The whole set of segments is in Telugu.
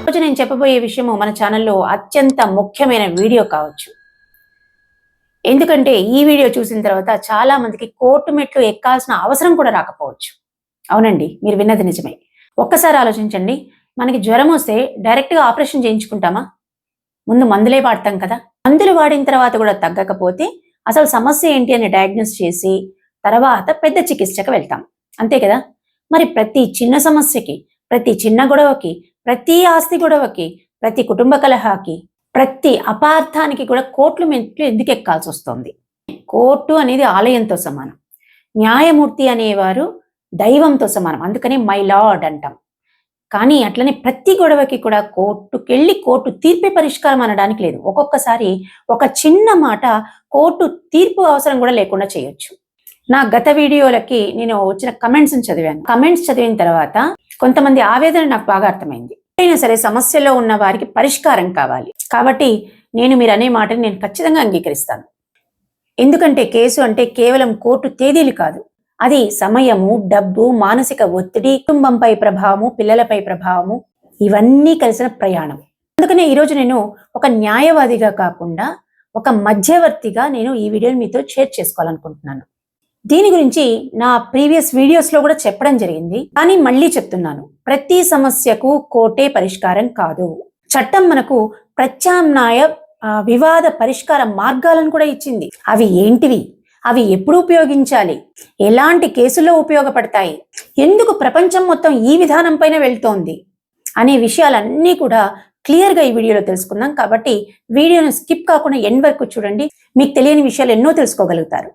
రోజు నేను చెప్పబోయే విషయము మన ఛానల్లో అత్యంత ముఖ్యమైన వీడియో కావచ్చు. ఎందుకంటే ఈ వీడియో చూసిన తర్వాత చాలా మందికి కోర్టు మెట్లు ఎక్కాల్సిన అవసరం కూడా రాకపోవచ్చు. అవునండి, మీరు విన్నది నిజమే. ఒక్కసారి ఆలోచించండి, మనకి జ్వరం వస్తే డైరెక్ట్గా ఆపరేషన్ చేయించుకుంటామా? ముందు మందులే వాడతాం కదా. మందులు వాడిన తర్వాత కూడా తగ్గకపోతే అసలు సమస్య ఏంటి అని డయాగ్నోస్ చేసి తర్వాత పెద్ద చికిత్సకు వెళ్తాం, అంతే కదా. మరి ప్రతి చిన్న సమస్యకి, ప్రతి చిన్న గొడవకి, ప్రతి ఆస్తి గొడవకి, ప్రతి కుటుంబ కలహాకి, ప్రతి అపార్థానికి కూడా కోర్టు మెట్లు ఎందుకు ఎక్కాల్సి వస్తుంది? కోర్టు అనేది ఆలయంతో సమానం, న్యాయమూర్తి అనేవారు దైవంతో సమానం, అందుకని మై లార్డ్ అంటాం. కానీ అట్లనే ప్రతి గొడవకి కూడా కోర్టుకెళ్ళి కోర్టు తీర్పే పరిష్కారం అనడానికి లేదు. ఒక్కొక్కసారి ఒక చిన్న మాట కోర్టు తీర్పు అవసరం కూడా లేకుండా చేయొచ్చు. నా గత వీడియోలకి నేను వచ్చిన కమెంట్స్ చదివాను. కమెంట్స్ చదివిన తర్వాత కొంతమంది ఆవేదన నాకు బాగా అర్థమైంది. అయినా సరే సమస్యలో ఉన్న వారికి పరిష్కారం కావాలి కాబట్టి మీరు అనే మాటని నేను ఖచ్చితంగా అంగీకరిస్తాను. ఎందుకంటే కేసు అంటే కేవలం కోర్టు తేదీలు కాదు, అది సమయము, డబ్బు, మానసిక ఒత్తిడి, కుటుంబంపై ప్రభావము, పిల్లలపై ప్రభావము, ఇవన్నీ కలిసిన ప్రయాణం. అందుకనే ఈరోజు నేను ఒక న్యాయవాదిగా కాకుండా ఒక మధ్యవర్తిగా నేను ఈ వీడియోని మీతో షేర్ చేసుకోవాలనుకుంటున్నాను. దీని గురించి నా ప్రీవియస్ వీడియోస్లో కూడా చెప్పడం జరిగింది, కానీ మళ్ళీ చెప్తున్నాను, ప్రతి సమస్యకు కోర్టే పరిష్కారం కాదు. చట్టం మనకు ప్రత్యామ్నాయ వివాద పరిష్కార మార్గాలను కూడా ఇచ్చింది. అవి ఏంటివి, అవి ఎప్పుడు ఉపయోగించాలి, ఎలాంటి కేసుల్లో ఉపయోగపడతాయి, ఎందుకు ప్రపంచం మొత్తం ఈ విధానం పైన వెళ్తోంది అనే విషయాలన్నీ కూడా క్లియర్గా ఈ వీడియోలో తెలుసుకుందాం. కాబట్టి వీడియోను స్కిప్ కాకుండా ఎండ్ వరకు చూడండి, మీకు తెలియని విషయాలు ఎన్నో తెలుసుకోగలుగుతారు.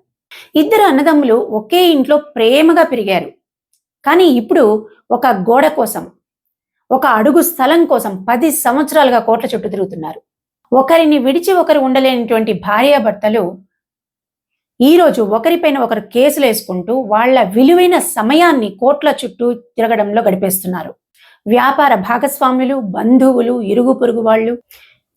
ఇద్దరు అన్నదమ్ములు ఒకే ఇంట్లో ప్రేమగా పెరిగారు, కానీ ఇప్పుడు ఒక గోడ కోసం, ఒక అడుగు స్థలం కోసం 10 సంవత్సరాలుగా కోర్టుల చుట్టూ తిరుగుతున్నారు. ఒకరిని విడిచి ఒకరు ఉండలేనటువంటి భార్యాభర్తలు ఈరోజు ఒకరిపైన ఒకరు కేసులు వేసుకుంటూ వాళ్ళ విలువైన సమయాన్ని కోర్టుల చుట్టూ తిరగడంలో గడిపేస్తున్నారు. వ్యాపార భాగస్వాములు, బంధువులు, ఇరుగు పొరుగు వాళ్ళు,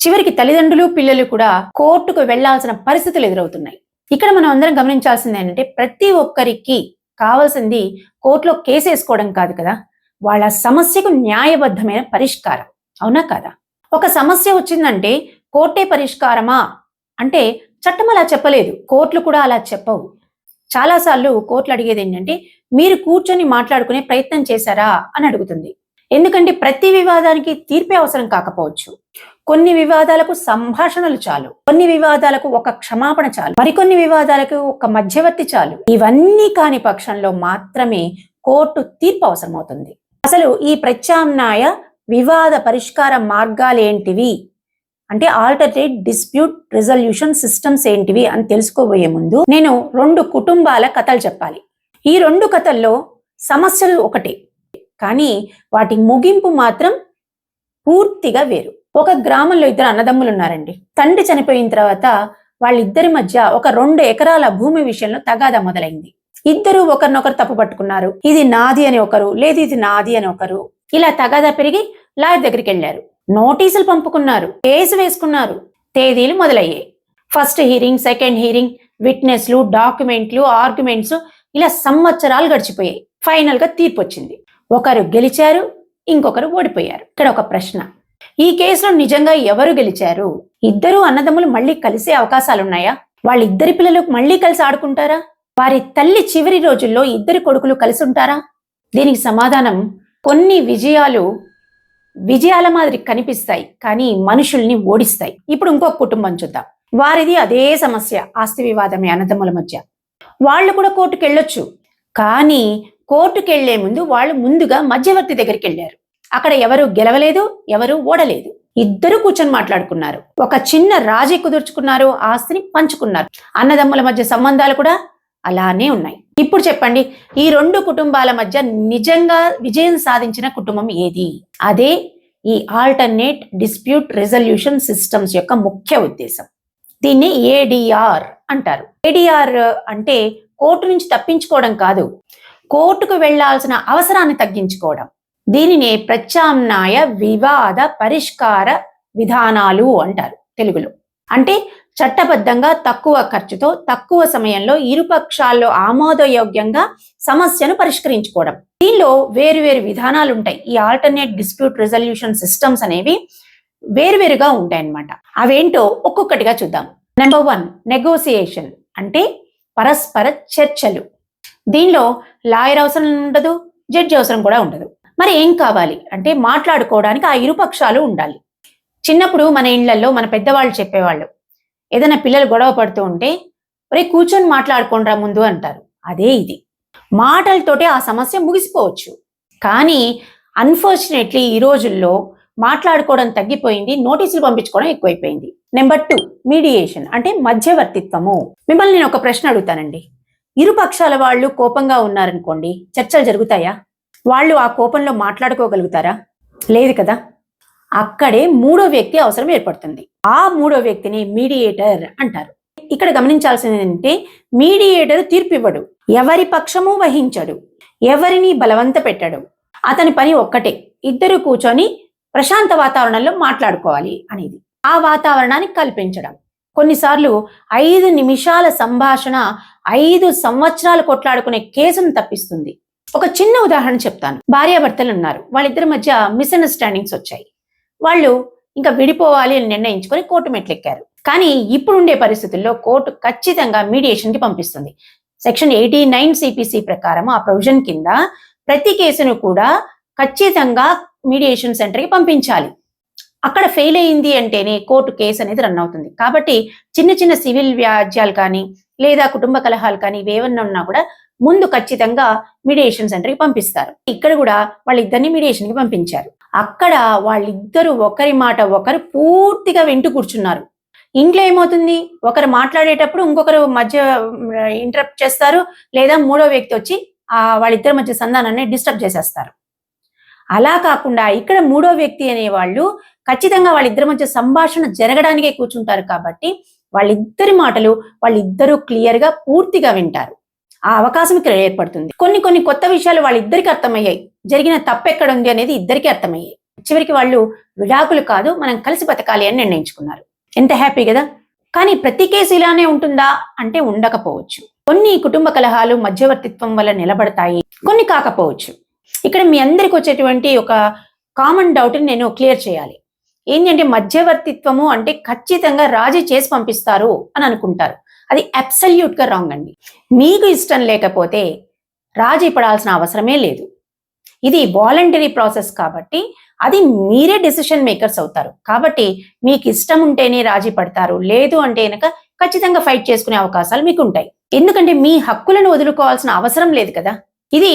చివరికి తల్లిదండ్రులు, పిల్లలు కూడా కోర్టుకు వెళ్లాల్సిన పరిస్థితులు ఎదురవుతున్నాయి. ఇక్కడ మనం అందరం గమనించాల్సింది ఏంటంటే ప్రతి ఒక్కరికి కావాల్సింది కోర్టులో కేసు వేసుకోవడం కాదు కదా, వాళ్ళ సమస్యకు న్యాయబద్ధమైన పరిష్కారం, అవునా కాదా? ఒక సమస్య వచ్చిందంటే కోర్టే పరిష్కారమా అంటే చట్టం అలా చెప్పలేదు, కోర్టులు కూడా అలా చెప్పవు. చాలాసార్లు కోర్టులు అడిగేది ఏంటంటే మీరు కూర్చొని మాట్లాడుకునే ప్రయత్నం చేశారా అని అడుగుతుంది. ఎందుకంటే ప్రతి వివాదానికి తీర్పే అవసరం కాకపోవచ్చు. కొన్ని వివాదాలకు సంభాషణలు చాలు, కొన్ని వివాదాలకు ఒక క్షమాపణ చాలు, మరికొన్ని వివాదాలకు ఒక మధ్యవర్తి చాలు. ఇవన్నీ కాని పక్షంలో మాత్రమే కోర్టు తీర్పు అవసరమవుతుంది. అసలు ఈ ప్రత్యామ్నాయ వివాద పరిష్కార మార్గాలేంటివి అంటే ఆల్టర్నేట్ డిస్ప్యూట్ రిజల్యూషన్ సిస్టమ్స్ ఏంటివి అని తెలుసుకోబోయే ముందు నేను 2 కుటుంబాల కథలు చెప్పాలి. ఈ 2 కథల్లో సమస్యలు ఒకటే, కానీ వాటి ముగింపు మాత్రం పూర్తిగా వేరు. ఒక గ్రామంలో 2 అన్నదమ్ములు ఉన్నారండి. తండ్రి చనిపోయిన తర్వాత వాళ్ళిద్దరి మధ్య ఒక 2 ఎకరాల భూమి విషయంలో తగాదా మొదలైంది. ఇద్దరు ఒకరినొకరు తప్పు పట్టుకున్నారు. ఇది నాది అని ఒకరు, లేదు ఇది నాది అని ఒకరు. ఇలా తగాదా పెరిగి లాయర్ దగ్గరికి వెళ్ళారు. నోటీసులు పంపుకున్నారు, కేసు వేసుకున్నారు. తేదీలు మొదలయ్యాయి. ఫస్ట్ హీరింగ్, సెకండ్ హీరింగ్, విట్నెస్లు, డాక్యుమెంట్లు, ఆర్గ్యుమెంట్స్, ఇలా సంవత్సరాలు గడిచిపోయాయి. ఫైనల్ గా తీర్పు వచ్చింది. ఒకరు గెలిచారు, ఇంకొకరు ఓడిపోయారు. ఇక్కడ ఒక ప్రశ్న, ఈ కేసులో నిజంగా ఎవరు గెలిచారు? ఇద్దరు అన్నదమ్ములు మళ్ళీ కలిసే అవకాశాలున్నాయా? వాళ్ళిద్దరి పిల్లలు మళ్ళీ కలిసి ఆడుకుంటారా? వారి తల్లి చివరి రోజుల్లో ఇద్దరి కొడుకులు కలిసి ఉంటారా? దీనికి సమాధానం, కొన్ని విజయాల మాదిరి కనిపిస్తాయి కానీ మనుషుల్ని ఓడిస్తాయి. ఇప్పుడు ఇంకొక కుటుంబం చూద్దాం. వారిది అదే సమస్య, ఆస్తి వివాదమే అన్నదమ్ముల మధ్య. వాళ్ళు కూడా కోర్టుకు వెళ్ళొచ్చు, కానీ కోర్టుకు వెళ్లే ముందు వాళ్ళు ముందుగా మధ్యవర్తి దగ్గరికి వెళ్ళారు. అక్కడ ఎవరు గెలవలేదు, ఎవరు ఓడలేదు. ఇద్దరు కూర్చొని మాట్లాడుకున్నారు, ఒక చిన్న రాజీ కుదుర్చుకున్నారు, ఆస్తిని పంచుకున్నారు. అన్నదమ్ముల మధ్య సంబంధాలు కూడా అలానే ఉన్నాయి. ఇప్పుడు చెప్పండి, ఈ 2 కుటుంబాల మధ్య నిజంగా విజయం సాధించిన కుటుంబం ఏది? అదే ఈ ఆల్టర్నేట్ డిస్ప్యూట్ రిజల్యూషన్ సిస్టమ్స్ యొక్క ముఖ్య ఉద్దేశం. దీన్ని ఏడిఆర్ అంటారు. ఏడిఆర్ అంటే కోర్టు నుంచి తప్పించుకోవడం కాదు, కోర్టుకు వెళ్లాల్సిన అవసరాన్ని తగ్గించుకోవడం. దీనినే ప్రత్యామ్నాయ వివాద పరిష్కార విధానాలు అంటారు తెలుగులో. అంటే చట్టబద్ధంగా తక్కువ ఖర్చుతో తక్కువ సమయంలో ఇరుపక్షాల్లో ఆమోదయోగ్యంగా సమస్యను పరిష్కరించుకోవడం. దీనిలో వేరు విధానాలు ఉంటాయి. ఈ ఆల్టర్నేట్ డిస్ప్యూట్ రిజల్యూషన్ సిస్టమ్స్ అనేవి వేరుగా ఉంటాయి అన్నమాట. అవేంటో ఒక్కొక్కటిగా చూద్దాం. నెంబర్ 1, నెగోసియేషన్ అంటే పరస్పర చర్చలు. దీనిలో లాయర్ అవసరం ఉండదు, జడ్జి అవసరం కూడా ఉండదు. మరి ఏం కావాలి అంటే మాట్లాడుకోవడానికి ఆ ఇరుపక్షాలు ఉండాలి. చిన్నప్పుడు మన ఇళ్లలో మన పెద్దవాళ్ళు చెప్పేవాళ్ళు, ఏదైనా పిల్లలు గొడవ పడుతూ ఉంటే ఒరే కూర్చొని మాట్లాడుకోండిరా ముందు అంటారు. అదే ఇది. మాటలతోటే ఆ సమస్య ముగిసిపోవచ్చు. కానీ అన్ఫార్చునేట్లీ ఈ రోజుల్లో మాట్లాడుకోవడం తగ్గిపోయింది, నోటీసులు పంపించుకోవడం ఎక్కువైపోయింది. నెంబర్ 2, మీడియేషన్ అంటే మధ్యవర్తిత్వము. మిమ్మల్ని నేను ఒక ప్రశ్న అడుగుతానండి. ఇరు పక్షాల వాళ్ళు కోపంగా ఉన్నారనుకోండి, చర్చలు జరుగుతాయా? వాళ్ళు ఆ కోపంలో మాట్లాడుకోగలుగుతారా? లేదు కదా. అక్కడే మూడో వ్యక్తి అవసరం ఏర్పడుతుంది. ఆ మూడో వ్యక్తిని మీడియేటర్ అంటారు. ఇక్కడ గమనించాల్సింది ఏంటంటే మీడియేటర్ తీర్పు ఇవ్వడు, ఎవరి పక్షము వహించడు, ఎవరిని బలవంత పెట్టడు. అతని పని ఒక్కటే, ఇద్దరు కూర్చొని ప్రశాంత వాతావరణంలో మాట్లాడుకోవాలి అనేది. ఆ వాతావరణాన్ని కల్పించడం. కొన్నిసార్లు 5 నిమిషాల సంభాషణ 5 సంవత్సరాలు కొట్లాడుకునే కేసును తప్పిస్తుంది. ఒక చిన్న ఉదాహరణ చెప్తాను. భార్యాభర్తలు ఉన్నారు, వాళ్ళిద్దరి మధ్య మిస్అండర్స్టాండింగ్స్ వచ్చాయి. వాళ్ళు ఇంకా విడిపోవాలి అని నిర్ణయించుకొని కోర్టు మెట్లెక్కారు. కానీ ఇప్పుడుండే పరిస్థితుల్లో కోర్టు ఖచ్చితంగా మీడియేషన్ కి పంపిస్తుంది. సెక్షన్ 89 సిపిసి ప్రకారం ఆ ప్రొవిజన్ కింద ప్రతి కేసును కూడా ఖచ్చితంగా మీడియేషన్ సెంటర్కి పంపించాలి. అక్కడ ఫెయిల్ అయింది అంటేనే కోర్టు కేసు అనేది రన్ అవుతుంది. కాబట్టి చిన్న సివిల్ వ్యాజ్యాలు కానీ లేదా కుటుంబ కలహాలు కానీ ఇవేమన్నా ఉన్నా కూడా ముందు ఖచ్చితంగా మీడియేషన్ సెంటర్కి పంపిస్తారు. ఇక్కడ కూడా వాళ్ళిద్దరిని మీడియేషన్ కి పంపించారు. అక్కడ వాళ్ళిద్దరూ ఒకరి మాట ఒకరు పూర్తిగా వింటూ కూర్చున్నారు. ఇంట్లో ఏమవుతుంది, ఒకరు మాట్లాడేటప్పుడు ఇంకొకరు మధ్య ఇంటరప్ట్ చేస్తారు, లేదా మూడో వ్యక్తి వచ్చి వాళ్ళిద్దరి మధ్య సంధానాన్ని డిస్టర్బ్ చేసేస్తారు. అలా కాకుండా ఇక్కడ మూడో వ్యక్తి అనేవాళ్ళు ఖచ్చితంగా వాళ్ళిద్దరి మధ్య సంభాషణ జరగడానికే కూర్చుంటారు. కాబట్టి వాళ్ళిద్దరి మాటలు వాళ్ళిద్దరూ క్లియర్ గా పూర్తిగా వింటారు. ఆ అవకాశం ఇక్కడ ఏర్పడుతుంది. కొన్ని కొత్త విషయాలు వాళ్ళిద్దరికి అర్థమయ్యాయి, జరిగిన తప్పెక్కడ ఉంది అనేది ఇద్దరికి అర్థమయ్యాయి. చివరికి వాళ్ళు విడాకులు కాదు, మనం కలిసి బతకాలి అని నిర్ణయించుకున్నారు. ఎంత హ్యాపీ కదా. కానీ ప్రతి కేసు ఇలానే ఉంటుందా అంటే ఉండకపోవచ్చు. కొన్ని కుటుంబ కలహాలు మధ్యవర్తిత్వం వల్ల నిలబడతాయి, కొన్ని కాకపోవచ్చు. ఇక్కడ మీ అందరికి వచ్చేటువంటి ఒక కామన్ డౌట్ ని నేను క్లియర్ చేయాలి. ఏంటంటే మధ్యవర్తిత్వము అంటే ఖచ్చితంగా రాజీ చేసి పంపిస్తారు అని అనుకుంటారు. అది అబ్సల్యూట్ గా రాంగ్ అండి. మీకు ఇష్టం లేకపోతే రాజీ పడాల్సిన అవసరమే లేదు. ఇది వాలంటరీ ప్రాసెస్ కాబట్టి అది మీరే డెసిషన్ మేకర్స్ అవుతారు. కాబట్టి మీకు ఇష్టం ఉంటేనే రాజీ పడతారు, లేదు అంటే కనుక ఖచ్చితంగా ఫైట్ చేసుకునే అవకాశాలు మీకు ఉంటాయి. ఎందుకంటే మీ హక్కులను వదులుకోవాల్సిన అవసరం లేదు కదా. ఇది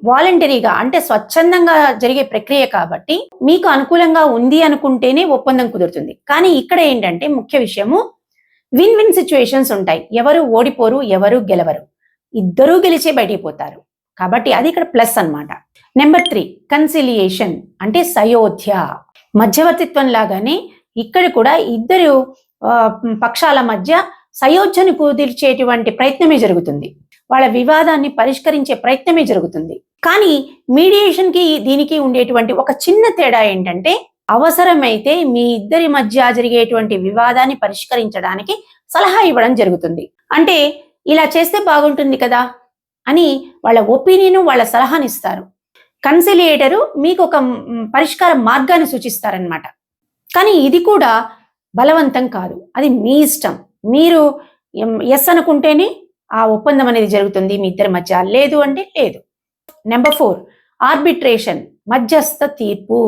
వాలంటరీగా అంటే స్వచ్ఛందంగా జరిగే ప్రక్రియ కాబట్టి మీకు అనుకూలంగా ఉంది అనుకుంటేనే ఒప్పందం కుదురుతుంది. కానీ ఇక్కడ ఏంటంటే ముఖ్య విషయము విన్ విన్ సిచ్యువేషన్స్ ఉంటాయి. ఎవరు ఓడిపోరు, ఎవరు గెలవరు, ఇద్దరూ గెలిచే బయటికి పోతారు. కాబట్టి అది ఇక్కడ ప్లస్ అన్నమాట. నెంబర్ 3, కన్సిలియేషన్ అంటే సయోధ్య. మధ్యవర్తిత్వం లాగానే ఇక్కడ కూడా ఇద్దరు పక్షాల మధ్య సయోధ్యను కుదిర్చేటువంటి ప్రయత్నమే జరుగుతుంది. వాళ్ళ వివాదాన్ని పరిష్కరించే ప్రయత్నమే జరుగుతుంది. కానీ మీడియేషన్ కి దీనికి ఉండేటువంటి ఒక చిన్న తేడా ఏంటంటే అవసరమైతే మీ ఇద్దరి మధ్య జరిగేటువంటి వివాదాన్ని పరిష్కరించడానికి సలహా ఇవ్వడం జరుగుతుంది. అంటే ఇలా చేస్తే బాగుంటుంది కదా అని వాళ్ళ ఒపీనియన్, వాళ్ళ సలహాని ఇస్తారు. కన్సిలియేటరు మీకు ఒక పరిష్కార మార్గాన్ని సూచిస్తారనమాట. కానీ ఇది కూడా బలవంతం కాదు, అది మీ ఇష్టం. మీరు ఎస్ అనుకుంటేనే ఆ ఒప్పందం అనేది జరుగుతుంది మీ ఇద్దరి మధ్య, లేదు అంటే లేదు. నెంబర్ 4, ఆర్బిట్రేషన్ మధ్యస్థ తీర్పు.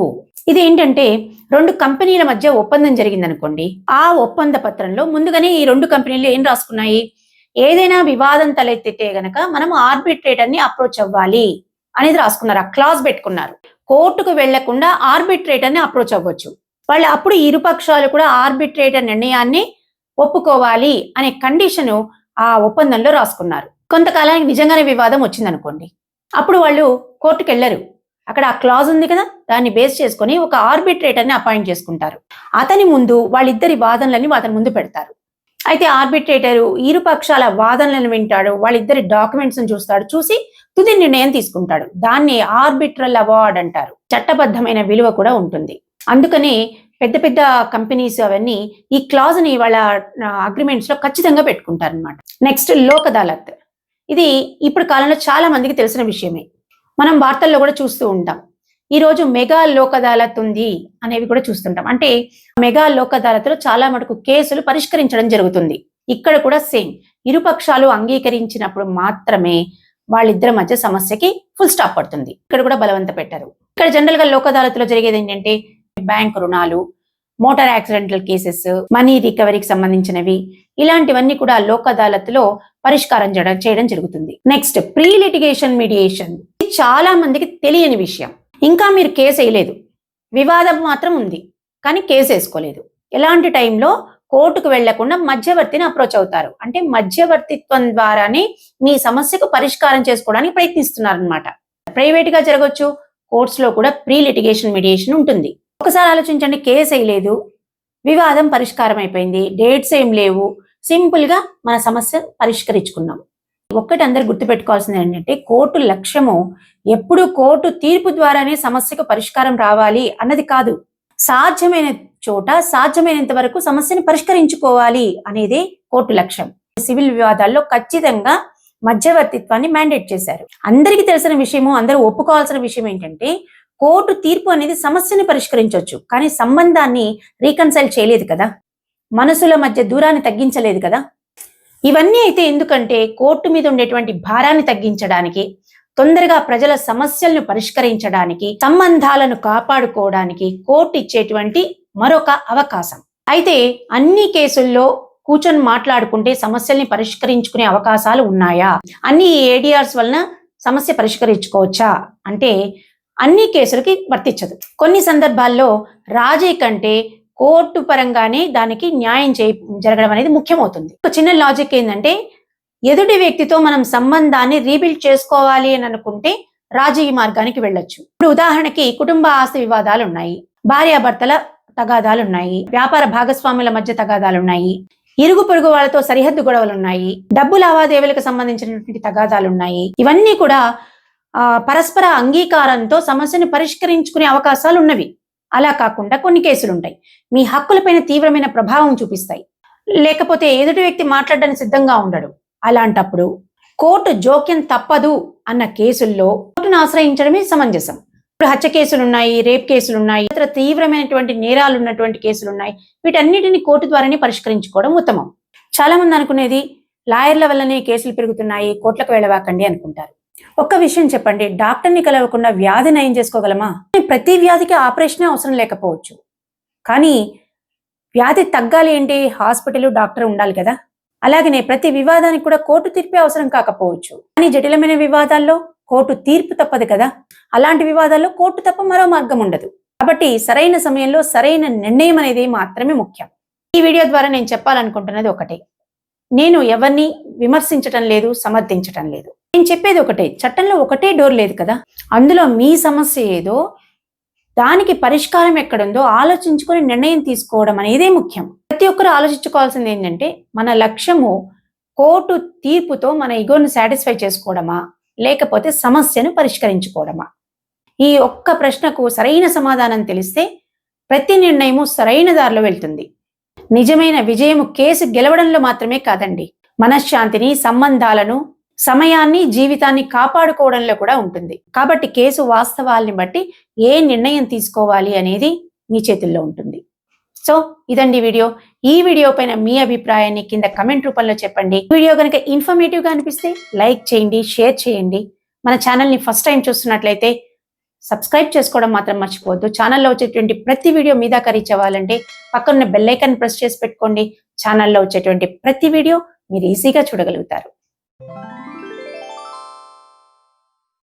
ఇది ఏంటంటే 2 కంపెనీల మధ్య ఒప్పందం జరిగింది అనుకోండి. ఆ ఒప్పంద పత్రంలో ముందుగానే ఈ 2 కంపెనీలు ఏం రాసుకున్నాయి, ఏదైనా వివాదం తలెత్తితే గనక మనం ఆర్బిట్రేటర్ ని అప్రోచ్ అవ్వాలి అనేది రాసుకున్నారు. ఆ క్లాజ్ పెట్టుకున్నారు. కోర్టుకు వెళ్లకుండా ఆర్బిట్రేటర్ ని అప్రోచ్ అవ్వచ్చు. వాళ్ళు అప్పుడు ఇరుపక్షాలు కూడా ఆర్బిట్రేటర్ నిర్ణయాన్ని ఒప్పుకోవాలి అనే కండిషను ఆ ఒప్పందంలో రాసుకున్నారు. కొంతకాలానికి నిజంగానే వివాదం వచ్చిందనుకోండి, అప్పుడు వాళ్ళు కోర్టుకు వెళ్లరు. అక్కడ ఆ క్లాజ్ ఉంది కదా, దాన్ని బేస్ చేసుకొని ఒక ఆర్బిట్రేటర్ ని అపాయింట్ చేసుకుంటారు. అతని ముందు వాళ్ళిద్దరి వాదనలని అతని ముందు పెడతారు. అయితే ఆర్బిట్రేటరు ఇరుపక్షాల వాదనలను వింటాడు, వాళ్ళిద్దరి డాక్యుమెంట్స్ చూస్తాడు, చూసి తుది నిర్ణయం తీసుకుంటాడు. దాన్ని ఆర్బిట్రల్ అవార్డ్ అంటారు. చట్టబద్ధమైన విలువ కూడా ఉంటుంది. అందుకనే పెద్ద పెద్ద కంపెనీస్ అవన్నీ ఈ క్లాజ్ ని వాళ్ళ అగ్రిమెంట్స్ లో ఖచ్చితంగా పెట్టుకుంటారు అనమాట. నెక్స్ట్ లోక్ అదాలత్. ఇది ఇప్పుడు కాలంలో చాలా మందికి తెలిసిన విషయమే. మనం వార్తల్లో కూడా చూస్తూ ఉంటాం. ఈ రోజు మెగా లోక్ అదాలత్ ఉంది అనేవి కూడా చూస్తుంటాం. అంటే మెగా లోక్ అదాలత్లో చాలా మటుకు కేసులు పరిష్కరించడం జరుగుతుంది. ఇక్కడ కూడా సేమ్, ఇరుపక్షాలు అంగీకరించినప్పుడు మాత్రమే వాళ్ళిద్దరి మధ్య సమస్యకి ఫుల్ స్టాప్ పడుతుంది. ఇక్కడ కూడా బలవంత పెట్టారు. ఇక్కడ జనరల్ గా లోక్ అదాలత్లో జరిగేది ఏంటంటే బ్యాంక్ రుణాలు, మోటార్ యాక్సిడెంటల్ కేసెస్, మనీ రికవరీకి సంబంధించినవి, ఇలాంటివన్నీ కూడా లోక్ అదాలత్లో పరిష్కారం చేయడం జరుగుతుంది. Next, pre litigation mediation. ఇది చాలా మందికి తెలియని విషయం. ఇంకా మీరు కేసు వేయలేదు, వివాదం మాత్రం ఉంది, కానీ కేసు వేసుకోలేదు. ఎలాంటి టైంలో కోర్టుకు వెళ్లకుండా మధ్యవర్తిని అప్రోచ్ అవుతారు. అంటే మధ్యవర్తిత్వం ద్వారానే మీ సమస్యకు పరిష్కారం చేసుకోవడానికి ప్రయత్నిస్తున్నారు అనమాట. ప్రైవేట్ గా జరగవచ్చు, కోర్ట్స్ లో కూడా ప్రీ లిటిగేషన్ మీడియేషన్ ఉంటుంది. ఒకసారి ఆలోచించండి, కేసు వేయలేదు, వివాదం పరిష్కారం అయిపోయింది, డేట్స్ ఏం లేవు, సింపుల్ గా మన సమస్య పరిష్కరించుకున్నాం. ఒక్కటి అందరు గుర్తుపెట్టుకోవాల్సింది ఏంటంటే, కోర్టు లక్ష్యము ఎప్పుడు కోర్టు తీర్పు ద్వారానే సమస్యకు పరిష్కారం రావాలి అన్నది కాదు. సాధ్యమైన చోట సాధ్యమైనంత వరకు సమస్యను పరిష్కరించుకోవాలి అనేదే కోర్టు లక్ష్యం. సివిల్ వివాదాల్లో ఖచ్చితంగా మధ్యవర్తిత్వాన్ని మ్యాండేట్ చేశారు. అందరికీ తెలిసిన విషయము, అందరూ ఒప్పుకోవాల్సిన విషయం ఏంటంటే, కోర్టు తీర్పు అనేది సమస్యని పరిష్కరించవచ్చు, కానీ సంబంధాన్ని రీకన్సైల్ చేయలేదు కదా, మనసుల మధ్య దూరాన్ని తగ్గించలేదు కదా. ఇవన్నీ అయితే ఎందుకంటే కోర్టు మీద ఉండేటువంటి భారాన్ని తగ్గించడానికి, తొందరగా ప్రజల సమస్యలను పరిష్కరించడానికి, సంబంధాలను కాపాడుకోవడానికి కోర్టు ఇచ్చేటువంటి మరొక అవకాశం. అయితే అన్ని కేసుల్లో కూర్చొని మాట్లాడుకుంటే సమస్యల్ని పరిష్కరించుకునే అవకాశాలు ఉన్నాయా? అన్ని ఏడిఆర్స్ వలన సమస్య పరిష్కరించుకోవచ్చా అంటే అన్ని కేసులకి వర్తించదు. కొన్ని సందర్భాల్లో రాజీ కంటే కోర్టు పరంగానే దానికి న్యాయం జరగడం అనేది ముఖ్యమవుతుంది. ఒక చిన్న లాజిక్ ఏంటంటే, ఎదుటి వ్యక్తితో మనం సంబంధాన్ని రీబిల్డ్ చేసుకోవాలి అని అనుకుంటే రాజీ మార్గానికి వెళ్ళొచ్చు. ఇప్పుడు ఉదాహరణకి కుటుంబ ఆస్తి వివాదాలు ఉన్నాయి, భార్యాభర్తల తగాదాలు ఉన్నాయి, వ్యాపార భాగస్వాముల మధ్య తగాదాలు ఉన్నాయి, ఇరుగు పొరుగు వాళ్ళతో సరిహద్దు గొడవలు ఉన్నాయి, డబ్బు లావాదేవీలకు సంబంధించినటువంటి తగాదాలు ఉన్నాయి. ఇవన్నీ కూడా పరస్పర అంగీకారంతో సమస్యను పరిష్కరించుకునే అవకాశాలు ఉన్నవి. అలా కాకుండా కొన్ని కేసులు ఉంటాయి, మీ హక్కులపైన తీవ్రమైన ప్రభావం చూపిస్తాయి, లేకపోతే ఎదుటి వ్యక్తి మాట్లాడడానికి సిద్ధంగా ఉండడు. అలాంటప్పుడు కోర్టు జోక్యం తప్పదు అన్న కేసుల్లో కోర్టును ఆశ్రయించడమే సమంజసం. ఇప్పుడు హత్య కేసులున్నాయి, రేప్ కేసులున్నాయి, ఇతర తీవ్రమైనటువంటి నేరాలు ఉన్నటువంటి కేసులున్నాయి. వీటన్నిటిని కోర్టు ద్వారానే పరిష్కరించుకోవడం ఉత్తమం. చాలా మంది అనుకునేది లాయర్ల వల్లనే కేసులు పెరుగుతున్నాయి, కోర్టులకు వెళ్ళవాకండి అనుకుంటారు. ఒక్క విషయం చెప్పండి, డాక్టర్ని కలవకుండా వ్యాధి నయం చేసుకోగలమా? ప్రతి వ్యాధికి ఆపరేషనే అవసరం లేకపోవచ్చు, కానీ వ్యాధి తగ్గాలి అంటే హాస్పిటల్, డాక్టర్ ఉండాలి కదా. అలాగనే ప్రతి వివాదానికి కూడా కోర్టు తీర్పే అవసరం కాకపోవచ్చు, కానీ జటిలమైన వివాదాల్లో కోర్టు తీర్పు తప్పదు కదా. అలాంటి వివాదాల్లో కోర్టు తప్ప మరో మార్గం ఉండదు. కాబట్టి సరైన సమయంలో సరైన నిర్ణయం అనేది మాత్రమే ముఖ్యం. ఈ వీడియో ద్వారా నేను చెప్పాలనుకుంటున్నది ఒకటే, నేను ఎవరిని విమర్శించటం లేదు, సమర్థించటం లేదు. నేను చెప్పేది ఒకటే, చట్టంలో ఒకటే డోర్ లేదు కదా. అందులో మీ సమస్య ఏదో, దానికి పరిష్కారం ఎక్కడుందో ఆలోచించుకొని నిర్ణయం తీసుకోవడం అనేదే ముఖ్యం. ప్రతి ఒక్కరు ఆలోచించుకోవాల్సింది ఏంటంటే, మన లక్ష్యము కోర్టు తీర్పుతో మన ఈగోను సాటిస్ఫై చేసుకోవడమా, లేకపోతే సమస్యను పరిష్కరించుకోవడమా? ఈ ఒక్క ప్రశ్నకు సరైన సమాధానం తెలిస్తే ప్రతి నిర్ణయము సరైన దారిలో వెళ్తుంది. నిజమైన విజయము కేసు గెలవడంలో మాత్రమే కాదండి, మనశ్శాంతిని, సంబంధాలను, సమయాన్ని, జీవితాన్ని కాపాడుకోవడంలో కూడా ఉంటుంది. కాబట్టి కేసు వాస్తవాల్ని బట్టి ఏ నిర్ణయం తీసుకోవాలి అనేది మీ చేతుల్లో ఉంటుంది. సో ఇదండి వీడియో. ఈ వీడియో పైన మీ అభిప్రాయాన్ని కింద కమెంట్ రూపంలో చెప్పండి. వీడియో కనుక ఇన్ఫర్మేటివ్ గా అనిపిస్తే లైక్ చేయండి, షేర్ చేయండి. మన ఛానల్ని ఫస్ట్ టైం చూస్తున్నట్లయితే సబ్స్క్రైబ్ చేసుకోవడం మాత్రం మర్చిపోవద్దు. ఛానల్లో వచ్చేటువంటి ప్రతి వీడియో మీ దాకా రీచ్ అవ్వాలంటే పక్కన బెల్ ఐకాన్ ప్రెస్ చేసి పెట్టుకోండి. ఛానల్లో వచ్చేటువంటి ప్రతి వీడియో మీరు ఈజీగా చూడగలుగుతారు.